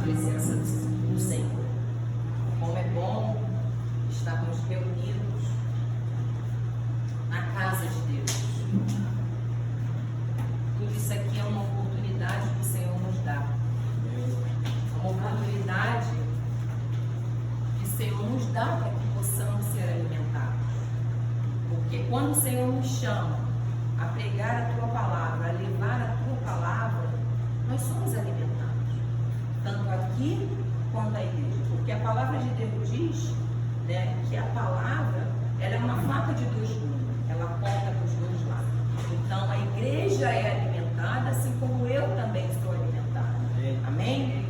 presença do Senhor. Como é bom estarmos reunidos na casa de Deus. Tudo isso aqui é uma oportunidade que o Senhor nos dá. Uma oportunidade que o Senhor nos dá para que possamos ser alimentados. Porque quando o Senhor nos chama a pregar a Tua palavra, a levar a Tua palavra, nós somos alimentados. Tanto aqui quanto a igreja. Porque a palavra de Deus diz, né, que a palavra ela é uma faca de dois gumes. Ela aponta para os dois lados. Então a igreja é alimentada, assim como eu também sou alimentada. Amém?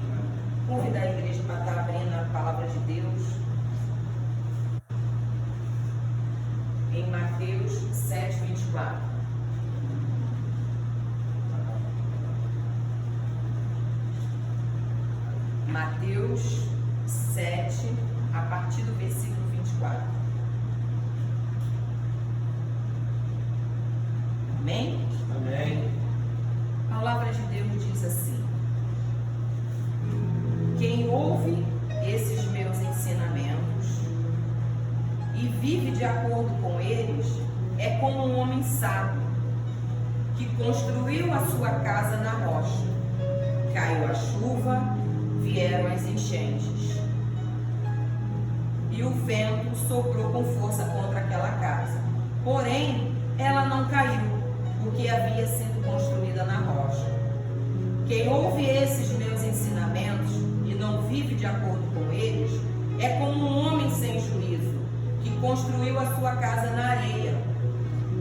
Convidar a igreja para estar abrindo a palavra de Deus em Mateus 7:24. Mateus 7, a partir do versículo 24. Amém? Amém. A palavra de Deus diz assim: quem ouve esses meus ensinamentos e vive de acordo com eles é como um homem sábio que construiu a sua casa na rocha. Caiu a chuva, vieram as enchentes e o vento soprou com força contra aquela casa. Porém, ela não caiu, porque havia sido construída na rocha. Quem ouve esses meus ensinamentos e não vive de acordo com eles é como um homem sem juízo que construiu a sua casa na areia.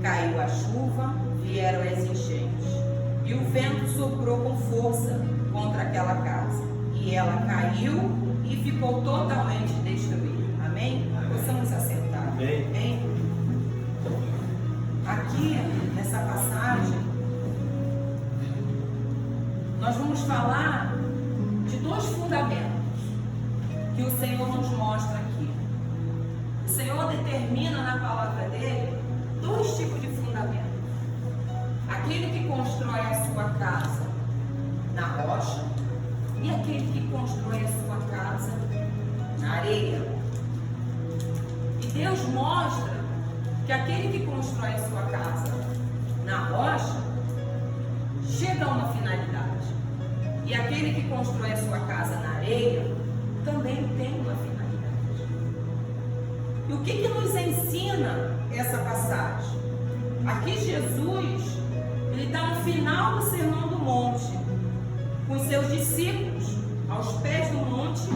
Caiu a chuva, vieram as enchentes e o vento soprou com força contra aquela casa. E ela caiu e ficou totalmente destruída. Amém? Possamos assentar. Amém? Aqui, nessa passagem, nós vamos falar de dois fundamentos que o Senhor nos mostra aqui. O Senhor determina na palavra dele dois tipos de fundamentos. Aquele que constrói a sua casa na rocha e aquele que constrói a sua casa na areia. E Deus mostra que aquele que constrói a sua casa na rocha chega a uma finalidade. E aquele que constrói a sua casa na areia também tem uma finalidade. E o que nos ensina essa passagem? Aqui Jesus, ele está no final do Sermão do Monte, com os seus discípulos, aos pés do monte,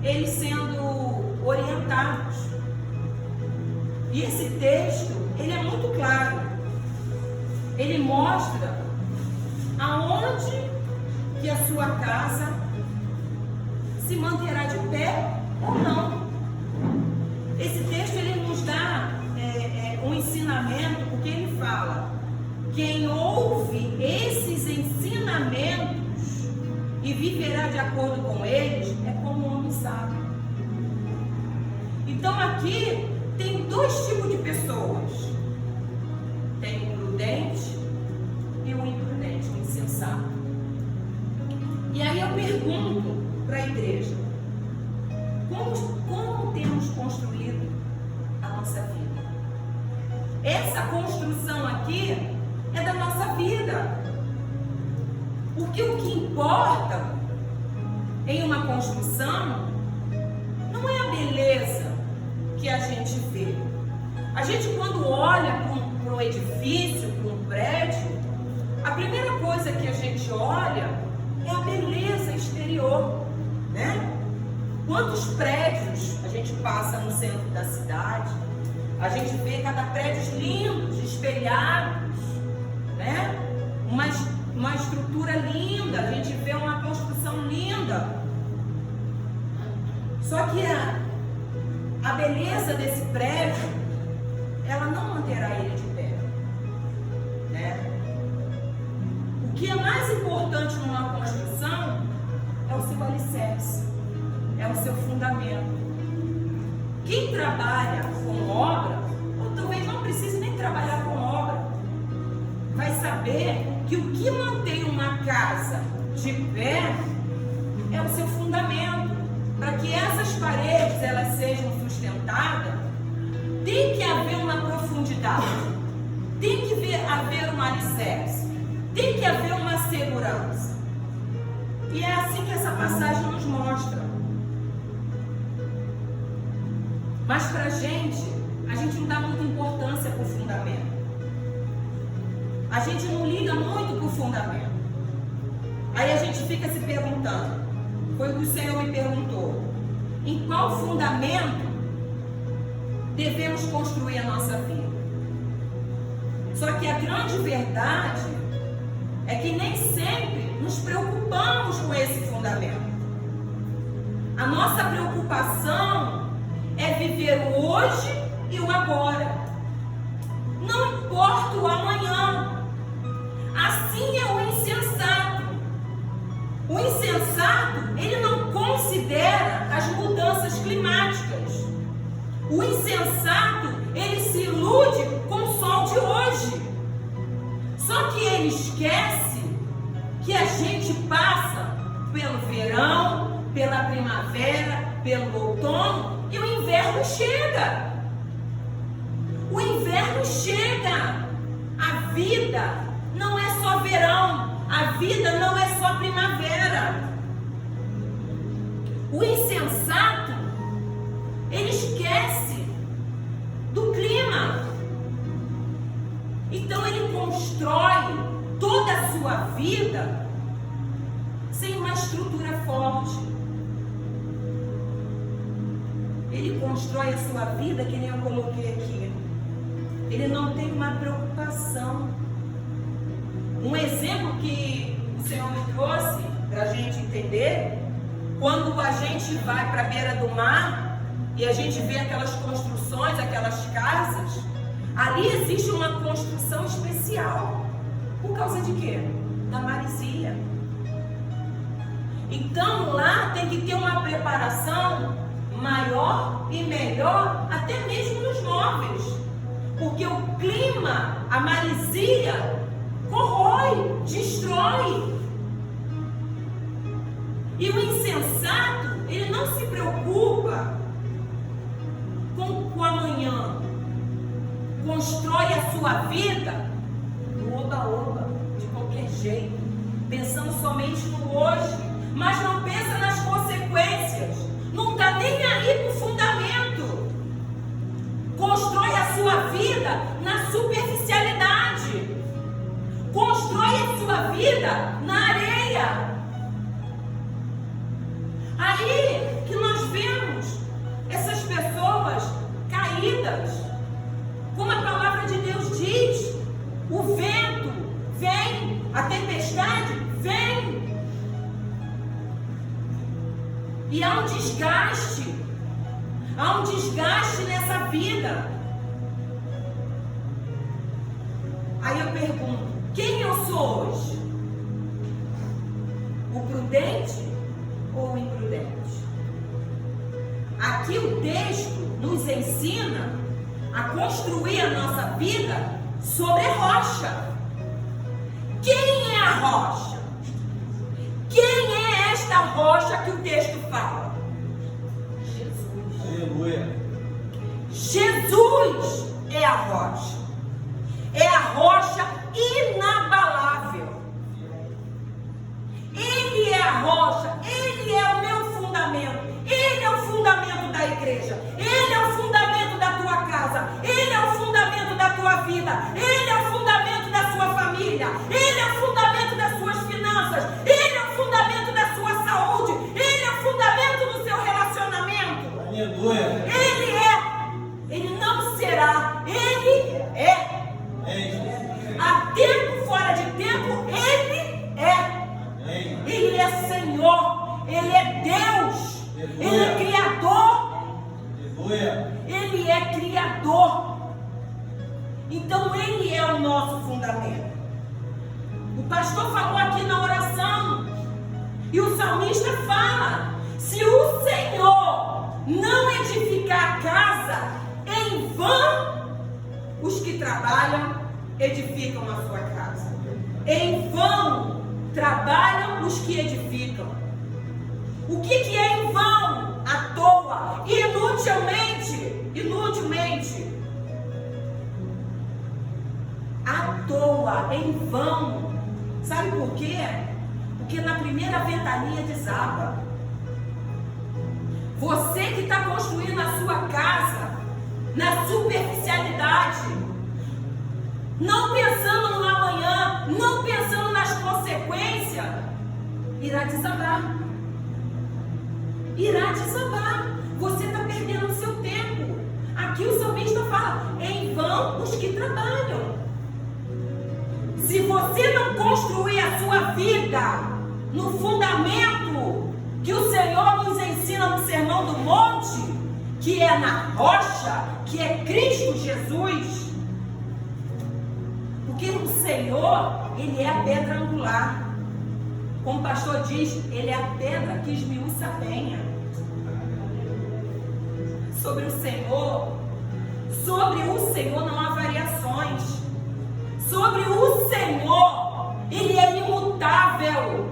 eles sendo orientados. E esse texto, ele é muito claro. Ele mostra aonde que a sua casa se manterá de pé ou não. Esse texto, ele nos dá um ensinamento, porque ele fala: quem ouve esses ensinamentos e viverá de acordo com eles é como um homem sábio. Então aqui tem dois tipos de pessoas. Tem o prudente e o imprudente, o insensato. E aí eu pergunto para a igreja: como temos construído a nossa vida? Essa construção aqui é da nossa vida. Porque o que importa em uma construção não é a beleza que a gente vê. A gente, quando olha para um edifício, para um prédio, a primeira coisa que a gente olha é a beleza exterior, né? Quantos prédios a gente passa no centro da cidade, a gente vê cada prédio lindos, espelhados, né? Uma estrutura linda, a gente vê uma construção linda. Só que a beleza desse prédio, ela não manterá ele de pé, né? O que é mais importante numa construção é o seu alicerce, é o seu fundamento. Quem trabalha com obra, ou talvez não precise nem trabalhar com obra, vai saber que o que mantém uma casa de pé é o seu fundamento. Para que essas paredes elas sejam sustentadas, tem que haver uma profundidade, tem que haver um alicerce, tem que haver uma segurança. E é assim que essa passagem nos mostra. Mas para a gente não dá muita importância para o fundamento. A gente não liga muito para o fundamento. Aí a gente fica se perguntando, foi o que o Senhor me perguntou, em qual fundamento devemos construir a nossa vida? Só que a grande verdade é que nem sempre nos preocupamos com esse fundamento. A nossa preocupação é viver o hoje e o agora. Não importa o amanhã. Assim é o insensato. O insensato, ele não considera as mudanças climáticas. O insensato, ele se ilude com o sol de hoje. Só que ele esquece que a gente passa pelo verão, pela primavera, pelo outono e o inverno chega. O inverno chega. A vida não é só verão. A vida não é só primavera. O insensato, ele esquece do clima. Então ele constrói toda a sua vida sem uma estrutura forte. Ele constrói a sua vida, que nem eu coloquei aqui. Ele não tem uma preocupação. Um exemplo que o Senhor me trouxe para a gente entender, quando a gente vai para a beira do mar e a gente vê aquelas construções, aquelas casas, ali existe uma construção especial. Por causa de quê? Da maresia. Então lá tem que ter uma preparação maior e melhor, até mesmo nos móveis. Porque o clima, a maresia, corrói, destrói. E o insensato, ele não se preocupa com o amanhã. Constrói a sua vida no oba-oba, de qualquer jeito, pensando somente no hoje, mas não pensa nas consequências. Não está nem aí para o fundamento. Constrói a sua vida na superficialidade. Constrói a sua vida na areia. Aí que nós vemos essas pessoas caídas. Como a palavra de Deus diz, o vento vem, a tempestade vem. E há um desgaste nessa vida. Aí eu pergunto, quem eu sou hoje? O prudente ou o imprudente? Aqui o texto nos ensina a construir a nossa vida sobre a rocha. Quem é a rocha? Quem é esta rocha que o texto fala? Jesus. Aleluia. Jesus é a rocha. É a rocha inabalável. Ele é a rocha. Ele é o meu fundamento. Ele é o fundamento da igreja. Ele é o fundamento da tua casa. Ele é o fundamento da tua vida. Ele é o fundamento da sua família. Ele é o fundamento das suas finanças. Ele é o fundamento da sua saúde. Ele é o fundamento do seu relacionamento. Aleluia. Ele é. Ele não será. Ele é. Há tempo, fora de tempo, Ele é. Ele é Senhor. Ele é Deus. Ele é Criador. Ele é Criador. Então Ele é o nosso fundamento. O pastor falou aqui na oração, e o salmista fala: se o Senhor não edificar a casa, em vão os que trabalham edificam a sua casa. Em vão trabalham os que edificam. O que é em vão? À toa, inutilmente. À toa, em vão. Sabe por quê? Porque na primeira ventania desaba. Você que está construindo a sua casa na superficialidade, não pensando no amanhã, não pensando nas consequências, irá desabar. Você está perdendo o seu tempo. Aqui o salmista fala: em vão os que trabalham. Se você não construir a sua vida no fundamento que o Senhor nos ensina no Sermão do Monte, que é na rocha, que é Cristo Jesus, porque o Senhor, Ele é a pedra angular. Como o pastor diz, Ele é a pedra que esmiuça a penha. Sobre o Senhor não há variações. Sobre o Senhor, Ele é imutável.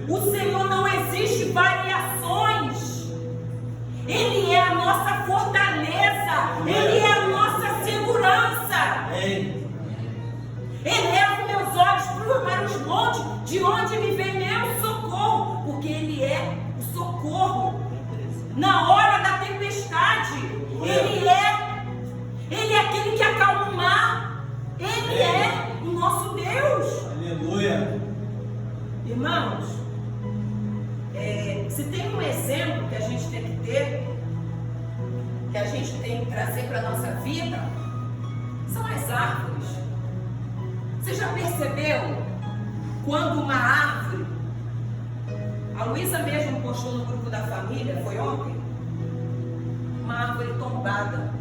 O Senhor não existe variações. Ele é a nossa fortaleza. Ele é a nossa segurança. Elevo meus olhos para os montes, de onde me vem meu socorro, porque Ele é o socorro na hora da tempestade. Ele é aquele que acalma o mar. Ele é o nosso Deus. Aleluia. Irmãos, se tem um exemplo que a gente tem que ter, que a gente tem que trazer para a nossa vida, são as árvores. Você já percebeu quando uma árvore, a Luísa mesmo postou no grupo da família, foi ontem, uma árvore tombada.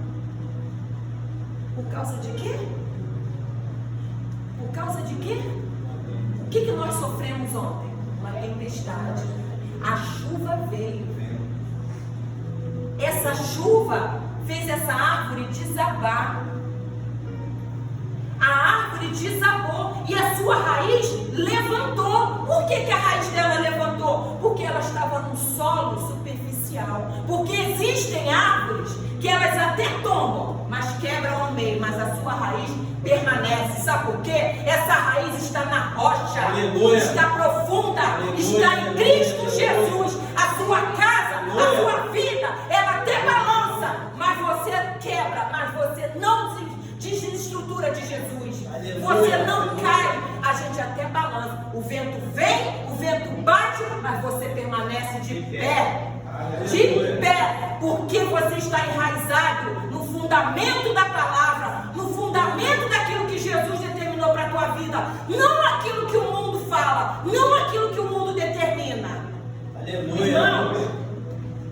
Por causa de quê? Por causa de quê? O que nós sofremos ontem? Uma tempestade. A chuva veio. Essa chuva fez essa árvore desabar. A árvore desabou e a sua raiz levantou. Por que a raiz dela levantou? Porque ela estava num solo superficial. Porque existem árvores que elas até tombam, mas quebram no meio, mas a sua raiz permanece. Sabe por quê? Essa raiz está na rocha. Aleluia. Está profunda. Aleluia. Está em Cristo Jesus. A sua casa, a sua vida, ela até balança, mas você quebra, mas você não se desestrutura de Jesus. Aleluia. Você não cai. A gente até balança. O vento vem, o vento bate, mas você permanece de pé. De pé, porque você está enraizado no fundamento da palavra, no fundamento daquilo que Jesus determinou para a tua vida, não aquilo que o mundo fala, não aquilo que o mundo determina. Aleluia. Irmãos,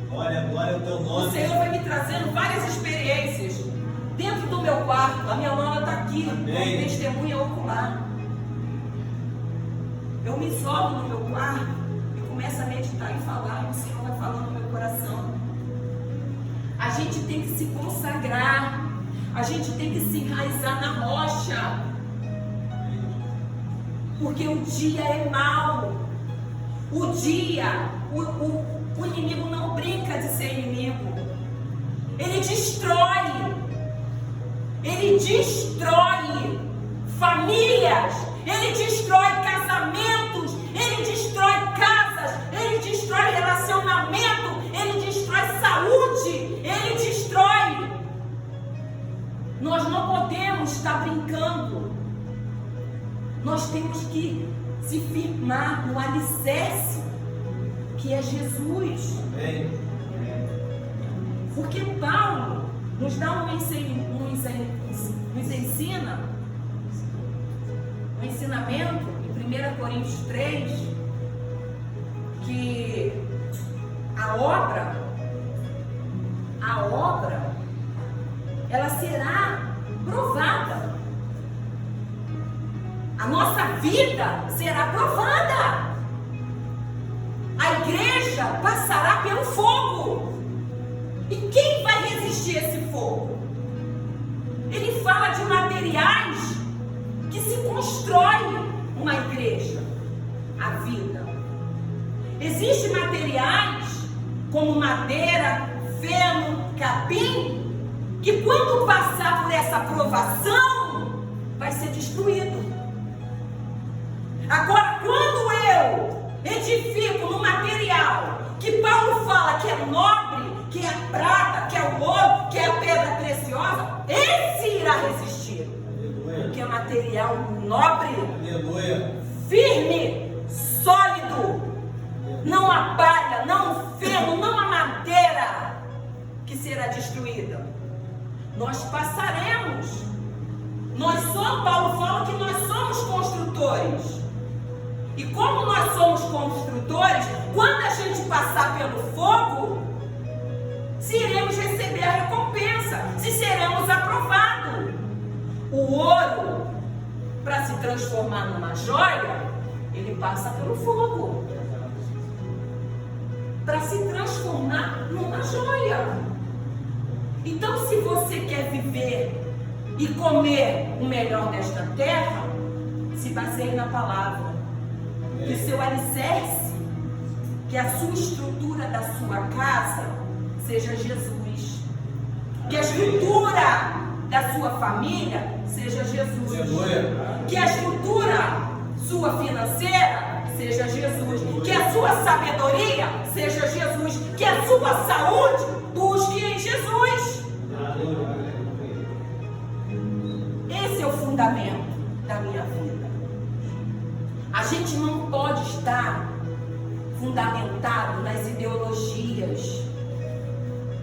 glória ao teu nome. O Senhor vai me trazendo várias experiências dentro do meu quarto. A minha mãe está aqui, como testemunha ocular. Eu me isolo no meu quarto e começo a meditar e falar, e o Senhor vai falando no meu coração. A gente tem que se consagrar, a gente tem que se enraizar na rocha, porque o dia é mau. O dia, o inimigo não brinca de ser inimigo. Ele destrói famílias, ele destrói casamentos, ele destrói casas, ele destrói relacionamento, ele destrói saúde, ele destrói. Nós não podemos estar brincando. Nós temos que se firmar no alicerce que é Jesus. Porque Paulo nos dá nos ensina um ensinamento em 1 Coríntios 3, que a obra ela será provada. A nossa vida será provada. A igreja passará pelo fogo. E quem vai resistir a esse fogo? Ele fala de materiais que se constrói uma igreja, a vida. Existem materiais como madeira, feno, capim, que quando passar por essa provação, vai ser destruído. Agora, quando eu edifico no material que Paulo fala que é nobre, que é a prata, que é o ouro, que é a pedra preciosa, esse irá resistir. Aleluia. Porque é material nobre, Aleluia. firme, sólido, não a palha, não o feno, não a madeira que será destruída. Nós passaremos. Paulo fala que nós somos construtores. E como nós somos construtores, quando a gente passar pelo fogo, se iremos receber a recompensa, se seremos aprovados. O ouro, para se transformar numa joia, ele passa pelo fogo. Para se transformar numa joia. Então, se você quer viver e comer o melhor desta terra, se baseie na palavra. Que o seu alicerce, que a sua estrutura da sua casa seja Jesus. Que a estrutura da sua família seja Jesus. Aleluia. Que a estrutura sua financeira seja Jesus. Que a sua sabedoria seja Jesus. Que a sua saúde busque em Jesus. Esse é o fundamento da minha vida. A gente não pode estar fundamentado nas ideologias.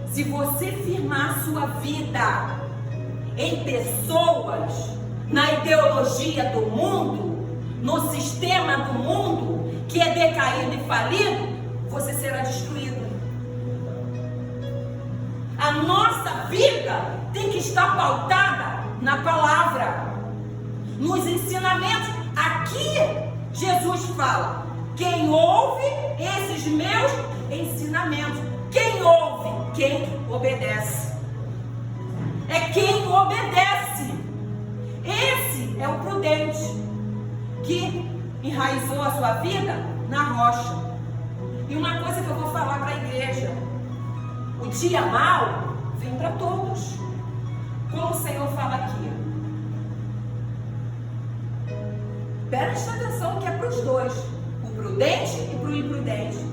Se você firmar a sua vida em pessoas, na ideologia do mundo, no sistema do mundo, que é decaído e falido, você será destruído. A nossa vida tem que estar pautada na palavra, nos ensinamentos. Aqui Jesus fala: quem ouve esses meus ensinamentos. Quem ouve? Quem obedece. É quem obedece. Esse é o prudente, que enraizou a sua vida na rocha. E uma coisa que eu vou falar para a igreja: o dia mau vem para todos. Como o Senhor fala aqui. Presta atenção que é para os dois: o prudente e para o imprudente.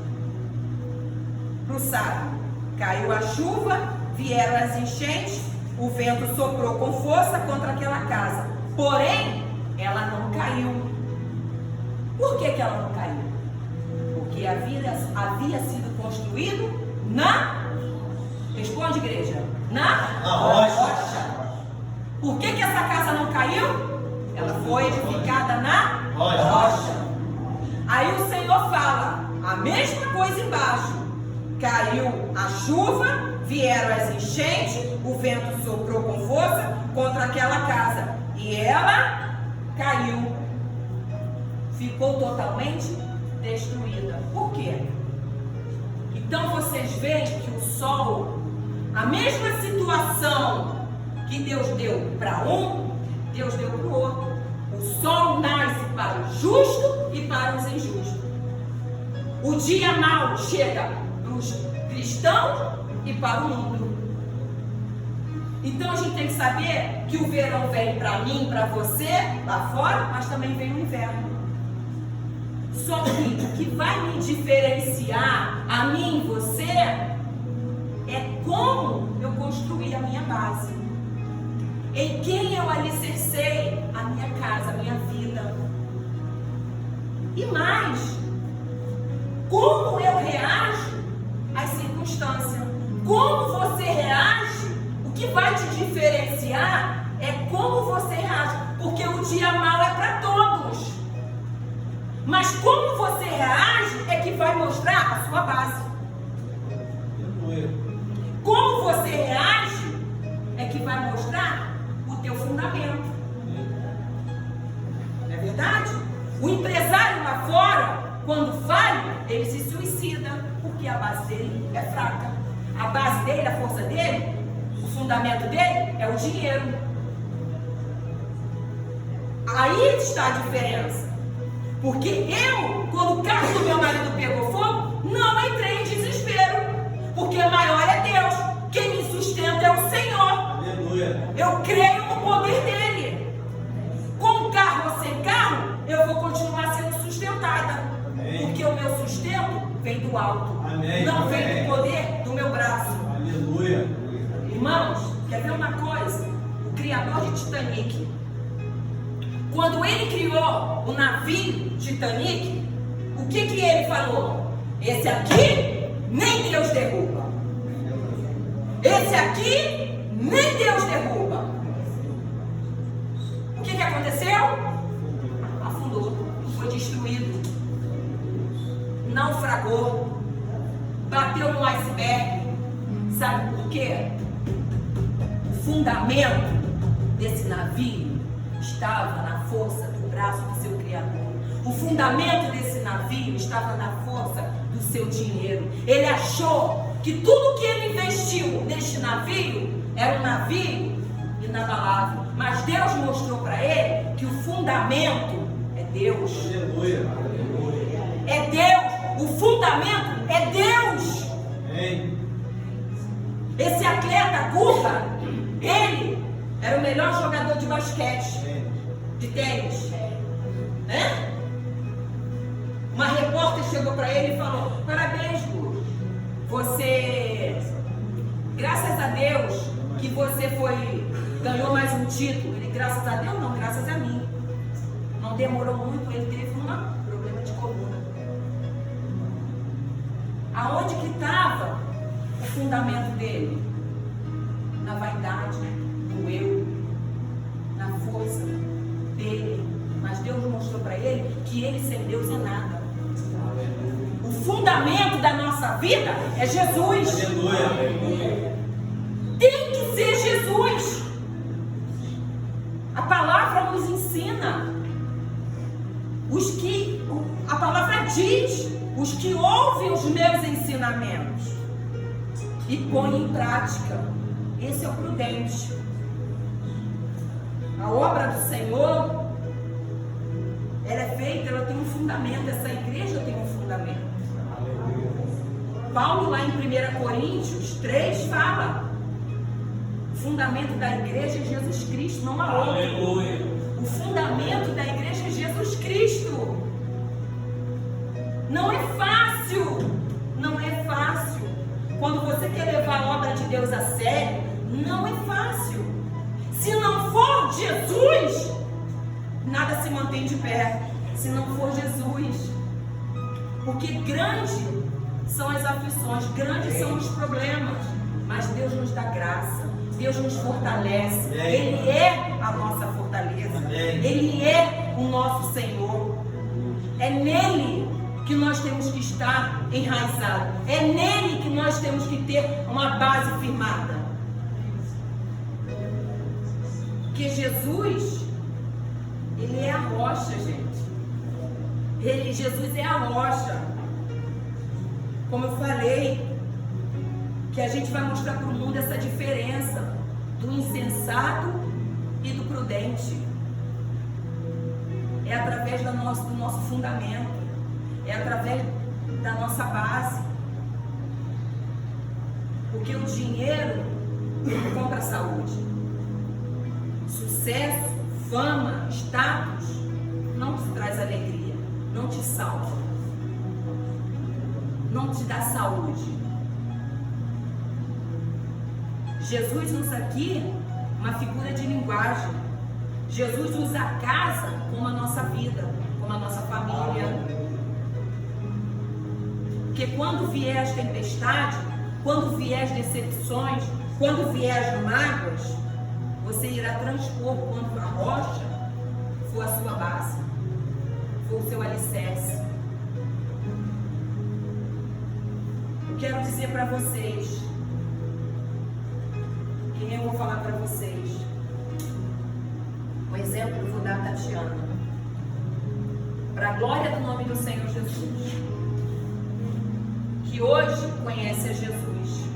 Para o sábio, caiu a chuva, vieram as enchentes, o vento soprou com força contra aquela casa, porém ela não caiu. Por que ela não caiu? Porque havia sido construído na... Responde, igreja. Na rocha. Por que essa casa não caiu? Ela foi edificada na rocha. Aí o Senhor fala a mesma coisa embaixo. Caiu a chuva, vieram as enchentes, o vento soprou com força contra aquela casa e ela caiu. Ficou totalmente destruída. Por quê? Então vocês veem que o sol, a mesma situação que Deus deu para um, Deus deu para o outro. O sol nasce para o justo e para os injustos. O dia mau chega para os cristãos e para o mundo. Então a gente tem que saber que o verão vem para mim, para você, lá fora, mas também vem o inverno. Só que o que vai me diferenciar a mim e você é como eu construí a minha base, em quem eu alicercei a minha casa, a minha vida. E mais, como eu reajo às circunstâncias. Como você reage, o que vai te diferenciar é como você reage. Porque o dia mau é para todos. Mas como você reage é que vai mostrar a sua base. Como você reage é que vai mostrar o teu fundamento. Não é verdade? O empresário lá fora, quando falha, ele se suicida, porque a base dele é fraca. A base dele, a força dele, o fundamento dele é o dinheiro. Aí está a diferença. Porque eu, quando o carro do meu marido pegou fogo, não entrei em desespero. porque maior é Deus. Quem me sustenta é o Senhor. Aleluia. Eu creio no poder dele. Com carro ou sem carro, eu vou continuar sendo sustentada. Amém. Porque o meu sustento vem do alto. Amém. Não vem Amém. do poder do meu braço. Aleluia. Irmãos, quer ver uma coisa? O criador de Titanic, quando ele criou o navio Titanic, o que ele falou? Esse aqui nem Deus derruba. Esse aqui nem Deus derruba. O que aconteceu? Afundou, foi destruído, naufragou, bateu no iceberg. Sabe por quê? O fundamento desse navio estava na força do braço do seu Criador. O fundamento desse navio estava na força do seu dinheiro. Ele achou que tudo que ele investiu neste navio era um navio inabalável. Mas Deus mostrou para ele que o fundamento é Deus. Aleluia. É Deus. O fundamento é Deus. Amém. Esse atleta Guga, ele era o melhor jogador de basquete, de tênis, né? Uma repórter chegou para ele e falou: parabéns, Guga, você, graças a Deus que você ganhou mais um título. Ele, graças a Deus não, graças a mim. Não demorou muito, ele teve um problema de coluna. Aonde que estava o fundamento dele? Na vaidade, no eu, na força dele. Mas Deus mostrou para ele que ele sem Deus é nada. O fundamento da nossa vida é Jesus. Aleluia. Tem que ser Jesus. A palavra nos ensina. A palavra diz: os que ouvem os meus ensinamentos e põem em prática, esse é o prudente. A obra do Senhor, ela é feita, ela tem um fundamento. Essa igreja tem um fundamento. Paulo, lá em 1 Coríntios 3, fala: o fundamento da igreja é Jesus Cristo, não há outro. Aleluia. O fundamento da igreja é Jesus Cristo. Não é fácil. Não é fácil. Quando você quer levar a obra de Deus a sério, não é fácil. Se não for Jesus, nada se mantém de pé. Se não for Jesus. Porque grandes são as aflições, grandes são os problemas. Mas Deus nos dá graça. Deus nos fortalece. Ele é a nossa fortaleza. Ele é o nosso Senhor. É nele que nós temos que estar enraizados. É nele que nós temos que ter uma base firmada. Porque Jesus, ele é a rocha, gente. Jesus é a rocha. Como eu falei, que a gente vai mostrar para o mundo essa diferença do insensato e do prudente. É através do nosso fundamento, é através da nossa base. Porque o dinheiro não compra saúde. Sucesso, fama, status não te traz alegria, não te salva, não te dá saúde. Jesus usa aqui uma figura de linguagem. Jesus usa a casa como a nossa vida, como a nossa família. Porque quando vier as tempestades, quando vier as decepções, quando vier as mágoas, você irá transpor quando a rocha for a sua base, for o seu alicerce. Eu quero dizer para vocês, e eu vou falar para vocês, um exemplo eu vou dar a Tatiana, para a glória do nome do Senhor Jesus, que hoje conhece a Jesus.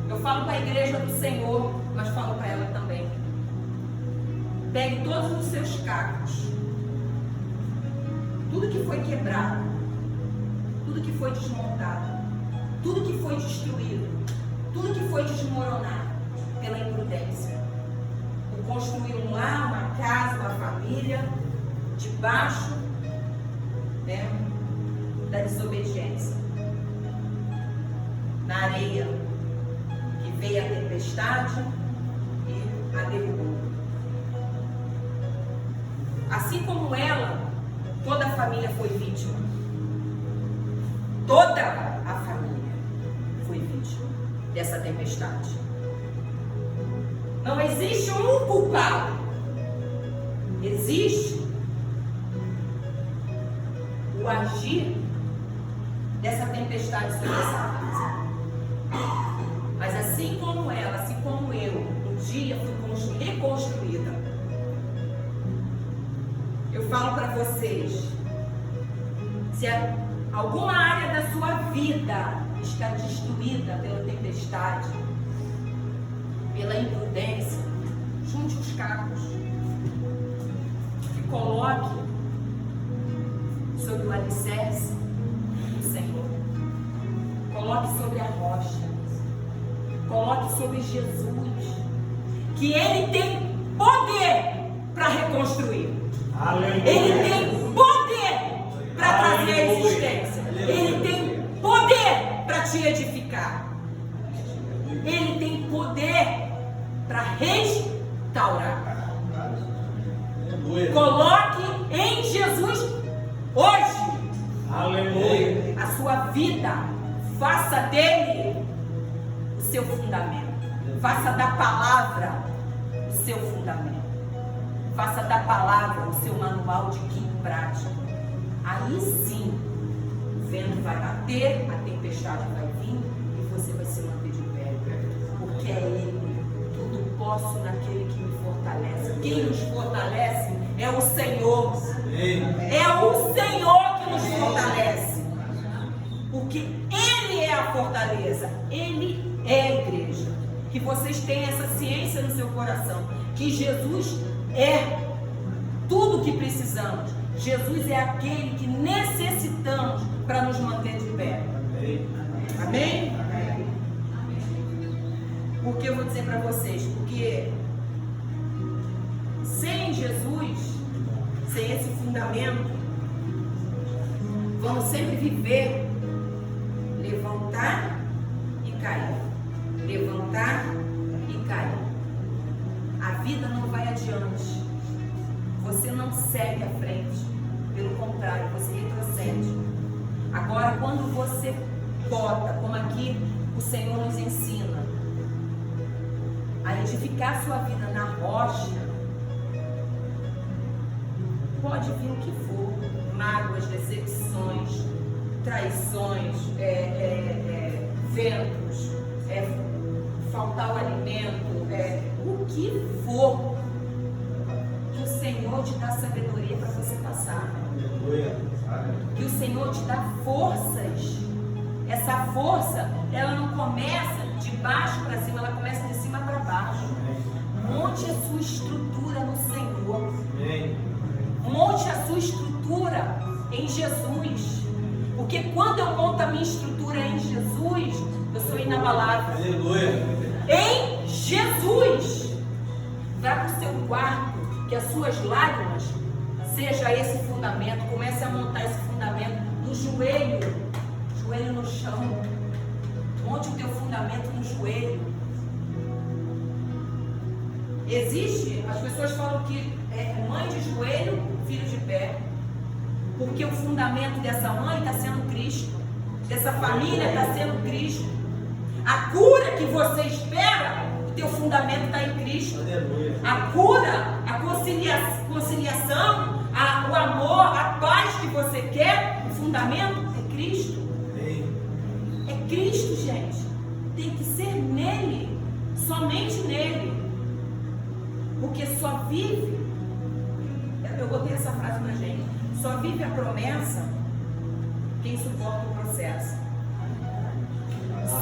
Eu falo para a igreja do Senhor, mas falo para ela também. Pegue todos os seus cacos, tudo que foi quebrado, tudo que foi desmontado, tudo que foi destruído, tudo que foi desmoronado pela imprudência. Por construir um lar, uma casa, uma família, debaixo, né, da desobediência. Na areia que veio a tempestade e a derrubou. Assim como ela, toda a família foi vítima. Toda a família foi vítima dessa tempestade. Não existe um culpado. Existe o agir dessa tempestade sobre essa casa. Mas assim como ela, assim como eu, um dia fui reconstruída. Eu falo para vocês, se alguma área da sua vida está destruída pela tempestade, pela imprudência, junte os cacos e coloque sobre o alicerce do Senhor. Coloque sobre a rocha. Coloque sobre Jesus, que Ele tem poder para reconstruir. Aleluia. Ele tem poder para trazer a existência. Ele tem poder para te edificar. Ele tem poder para restaurar. Aleluia. Coloque em Jesus hoje. Aleluia. A sua vida. Faça dele o seu fundamento. Faça da palavra o seu fundamento. Faça da palavra o seu manual de guia prático. Aí sim, o vento vai bater, a tempestade vai vir e você vai se manter de pé. Porque é Ele. Tudo posso naquele que me fortalece. Quem nos fortalece é o Senhor. É o Senhor que nos fortalece. Porque Ele é a fortaleza. Ele é a igreja. Que vocês tenham essa ciência no seu coração. Que Jesus é tudo o que precisamos. Jesus é aquele que necessitamos para nos manter de pé. Amém? Amém? Porque eu vou dizer para vocês, porque sem Jesus, sem esse fundamento, vamos sempre viver, levantar e cair. Levantar e cair. A vida não vai adiante. Você não segue à frente. Pelo contrário, você retrocede. Agora, quando você bota, como aqui o Senhor nos ensina, a edificar sua vida na rocha, pode vir o que for, mágoas, decepções, traições, ventos, faltar o alimento, o que for, que o Senhor te dá sabedoria para você passar. Que o Senhor te dá forças. Essa força, ela não começa de baixo para cima, ela começa de cima para baixo. Monte a sua estrutura no Senhor. Monte a sua estrutura em Jesus. Porque quando eu monto a minha estrutura em Jesus, eu sou inabalável. Aleluia. Em Jesus. Vá para o seu quarto, que as suas lágrimas seja esse fundamento. Comece a montar esse fundamento no joelho no chão. Monte o teu fundamento no joelho. Existe, as pessoas falam que mãe de joelho, filho de pé. Porque o fundamento dessa mãe está sendo Cristo. Dessa família está sendo Cristo. A cura que você espera, o teu fundamento está em Cristo. Aleluia. A cura, a conciliação, o amor, a paz que você quer, o fundamento é Cristo. É Cristo, gente. Tem que ser nele, somente nele. Porque só vive, eu botei essa frase pra gente, só vive a promessa quem suporta o processo.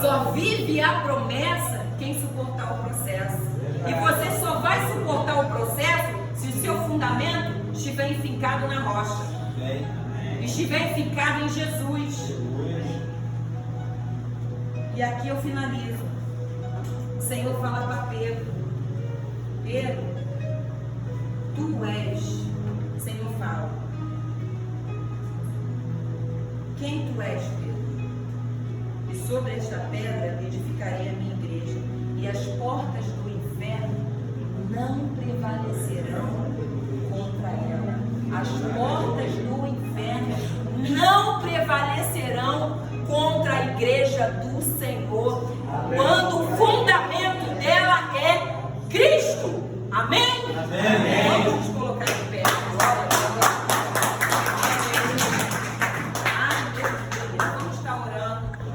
Só vive a promessa quem suportar o processo. E você só vai suportar o processo se o seu fundamento estiver enfincado na rocha. Estiver enfincado em Jesus. E aqui eu finalizo. O Senhor fala para Pedro: Pedro, tu és, o Senhor fala, quem tu és, Pedro? E sobre esta pedra edificarei a minha igreja, e as portas do